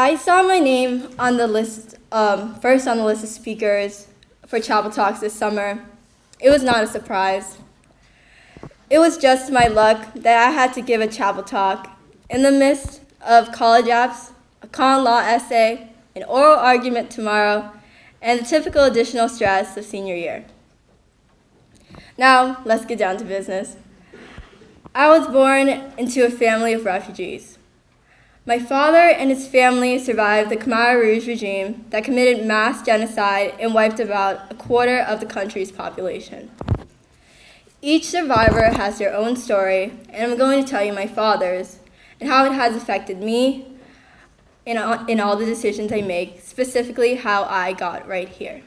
I saw my name on the list, first on the list of speakers for Chapel Talks this summer. It was not a surprise. It was just my luck that I had to give a chapel talk in the midst of college apps, a con law essay, an oral argument tomorrow, and the typical additional stress of senior year. Now, let's get down to business. I was born into a family of refugees. My father and his family survived the Khmer Rouge regime that committed mass genocide and wiped about a quarter of the country's population. Each survivor has their own story, and I'm going to tell you my father's and how it has affected me in all the decisions I make, specifically how I got right here.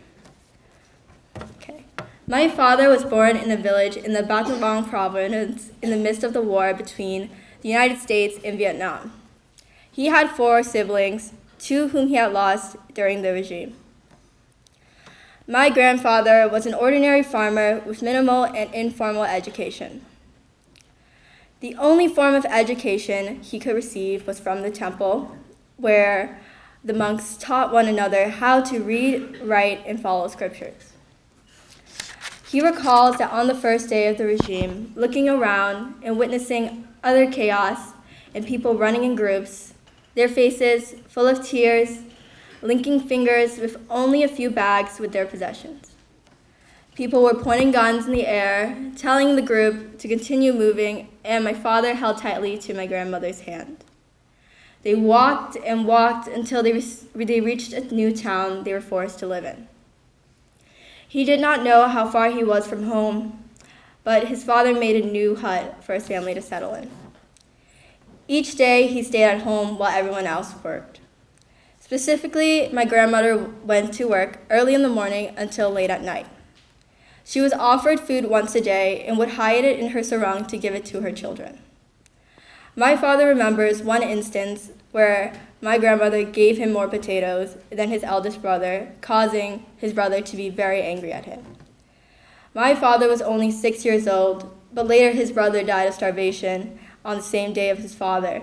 Okay. My father was born in a village in the Bac Nang Long province in the midst of the war between the United States and Vietnam. He had 4 siblings, 2 whom he had lost during the regime. My grandfather was an ordinary farmer with minimal and informal education. The only form of education he could receive was from the temple, where the monks taught one another how to read, write, and follow scriptures. He recalls that on the first day of the regime, looking around and witnessing utter chaos and people running in groups, their faces full of tears, linking fingers with only a few bags with their possessions. People were pointing guns in the air, telling the group to continue moving, and my father held tightly to my grandmother's hand. They walked and walked until they reached a new town they were forced to live in. He did not know how far he was from home, but his father made a new hut for his family to settle in. Each day, he stayed at home while everyone else worked. Specifically, my grandmother went to work early in the morning until late at night. She was offered food once a day and would hide it in her sarong to give it to her children. My father remembers one instance where my grandmother gave him more potatoes than his eldest brother, causing his brother to be very angry at him. My father was only 6 years old, but later his brother died of starvation on the same day of his father.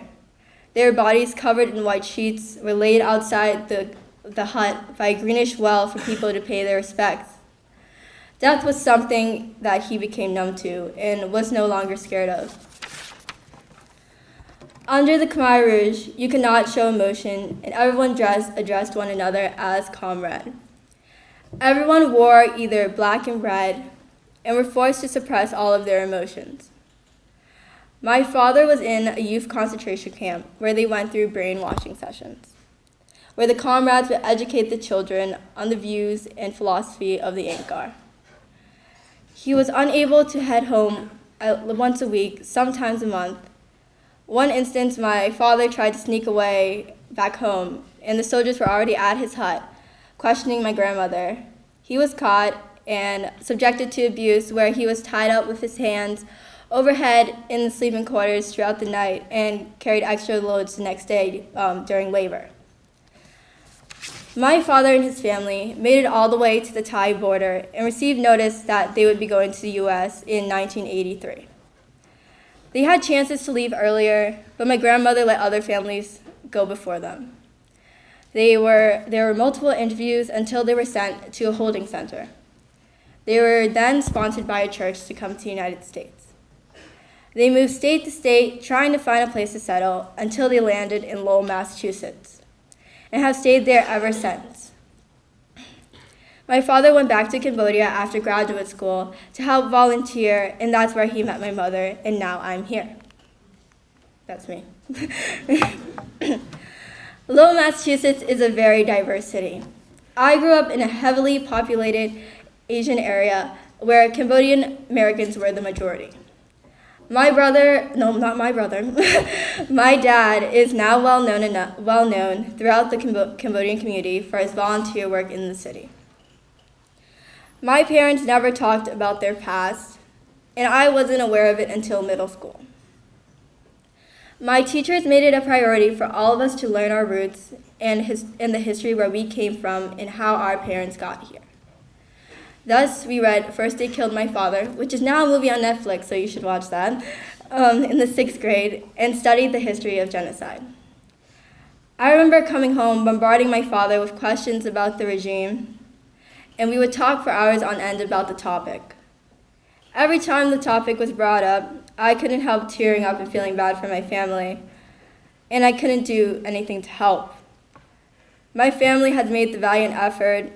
Their bodies, covered in white sheets, were laid outside the hut by a greenish well for people to pay their respects. Death was something that he became numb to and was no longer scared of. Under the Khmer Rouge, you could not show emotion, and everyone addressed one another as comrade. Everyone wore either black and red and were forced to suppress all of their emotions. My father was in a youth concentration camp where they went through brainwashing sessions, where the comrades would educate the children on the views and philosophy of the Angkar. He was unable to head home once a week, sometimes a month. One instance, my father tried to sneak away back home, and the soldiers were already at his hut, questioning my grandmother. He was caught and subjected to abuse, where he was tied up with his hands overhead in the sleeping quarters throughout the night and carried extra loads the next day during labor. My father and his family made it all the way to the Thai border and received notice that they would be going to the U.S. in 1983. They had chances to leave earlier, but my grandmother let other families go before them. There were multiple interviews until they were sent to a holding center. They were then sponsored by a church to come to the United States. They moved state to state, trying to find a place to settle until they landed in Lowell, Massachusetts, and have stayed there ever since. My father went back to Cambodia after graduate school to help volunteer, and that's where he met my mother, and now I'm here. That's me. Lowell, Massachusetts is a very diverse city. I grew up in a heavily populated Asian area where Cambodian Americans were the majority. My dad is now well known throughout the Cambodian community for his volunteer work in the city. My parents never talked about their past, and I wasn't aware of it until middle school. My teachers made it a priority for all of us to learn our roots and the history where we came from and how our parents got here. Thus, we read First They Killed My Father, which is now a movie on Netflix, so you should watch that, in the 6th grade, and studied the history of genocide. I remember coming home, bombarding my father with questions about the regime, and we would talk for hours on end about the topic. Every time the topic was brought up, I couldn't help tearing up and feeling bad for my family, and I couldn't do anything to help. My family had made the valiant effort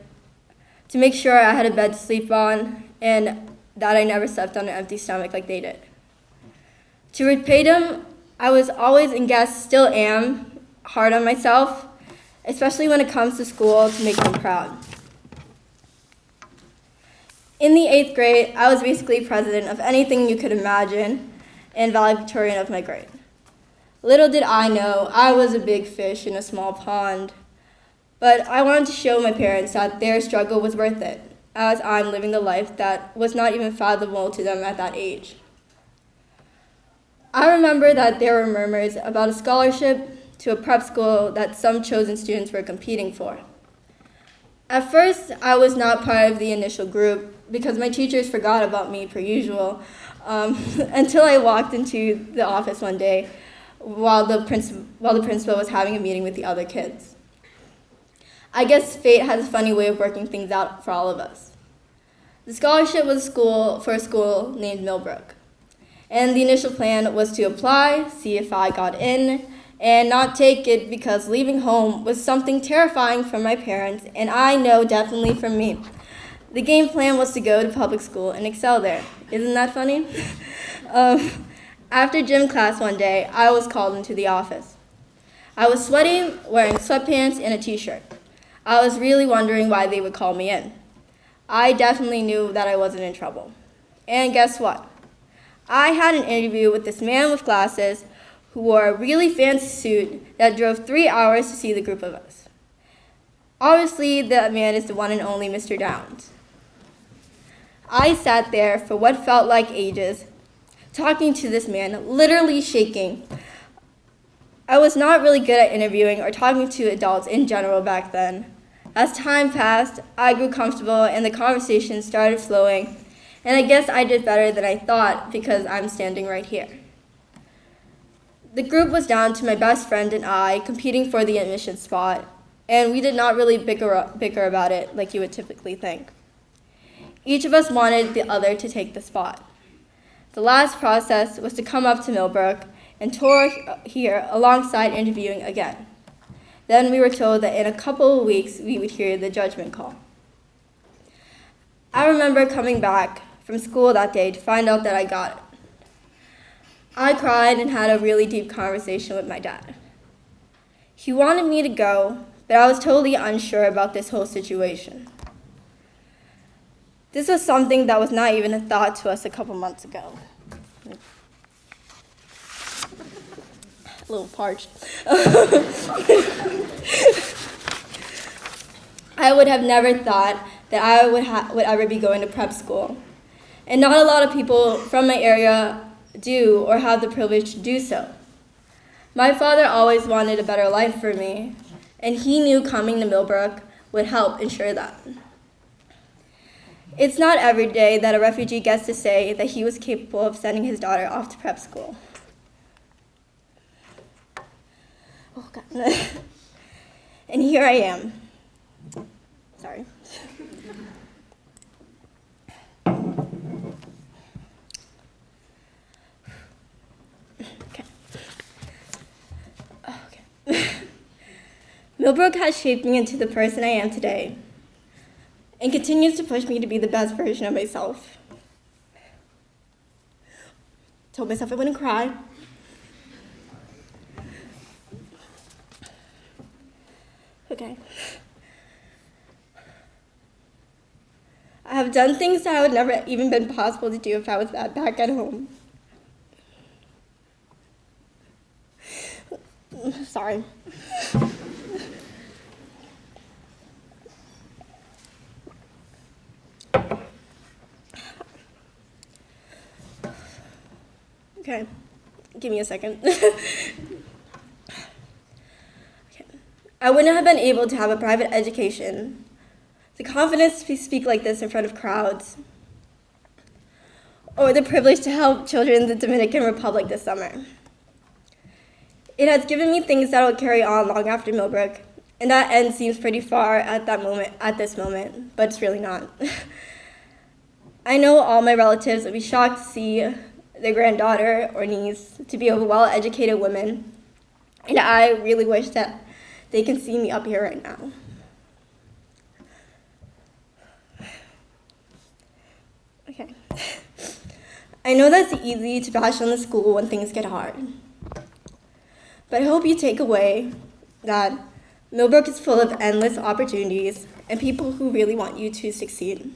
to make sure I had a bed to sleep on and that I never slept on an empty stomach like they did. To repay them, I was always, and guess still am, hard on myself, especially when it comes to school, to make them proud. In the 8th grade, I was basically president of anything you could imagine and valedictorian of my grade. Little did I know, I was a big fish in a small pond. But I wanted to show my parents that their struggle was worth it, as I'm living the life that was not even fathomable to them at that age. I remember that there were murmurs about a scholarship to a prep school that some chosen students were competing for. At first, I was not part of the initial group because my teachers forgot about me per usual, until I walked into the office one day while the principal was having a meeting with the other kids. I guess fate has a funny way of working things out for all of us. The scholarship was for a school named Millbrook, and the initial plan was to apply, see if I got in, and not take it because leaving home was something terrifying for my parents, and I know definitely for me. The game plan was to go to public school and excel there. Isn't that funny? After gym class one day, I was called into the office. I was sweating, wearing sweatpants and a t-shirt. I was really wondering why they would call me in. I definitely knew that I wasn't in trouble. And guess what? I had an interview with this man with glasses who wore a really fancy suit that drove 3 hours to see the group of us. Obviously, that man is the one and only Mr. Downs. I sat there for what felt like ages, talking to this man, literally shaking. I was not really good at interviewing or talking to adults in general back then. As time passed, I grew comfortable and the conversation started flowing, and I guess I did better than I thought because I'm standing right here. The group was down to my best friend and I competing for the admission spot, and we did not really bicker about it like you would typically think. Each of us wanted the other to take the spot. The last process was to come up to Millbrook and tour here alongside interviewing again. Then we were told that in a couple of weeks we would hear the judgment call. I remember coming back from school that day to find out that I got it. I cried and had a really deep conversation with my dad. He wanted me to go, but I was totally unsure about this whole situation. This was something that was not even a thought to us a couple months ago. A little parched. I would have never thought that I would ever be going to prep school. And not a lot of people from my area do or have the privilege to do so. My father always wanted a better life for me, and he knew coming to Millbrook would help ensure that. It's not every day that a refugee gets to say that he was capable of sending his daughter off to prep school. Oh, God. And here I am. Sorry. Millbrook has shaped me into the person I am today and continues to push me to be the best version of myself. Told myself I wouldn't cry. Okay. I have done things that would never even been possible to do if I was back at home. Sorry. Okay, give me a second. Okay. I wouldn't have been able to have a private education, the confidence to speak like this in front of crowds, or the privilege to help children in the Dominican Republic this summer. It has given me things that will carry on long after Millbrook, and that end seems pretty far at this moment, but it's really not. I know all my relatives would be shocked to see their granddaughter or niece to be a well-educated woman, and I really wish that they can see me up here right now. Okay. I know that's easy to bash on the school when things get hard, but I hope you take away that Millbrook is full of endless opportunities and people who really want you to succeed.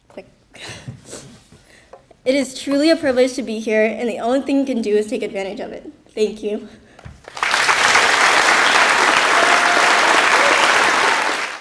Click. It is truly a privilege to be here, and the only thing you can do is take advantage of it. Thank you.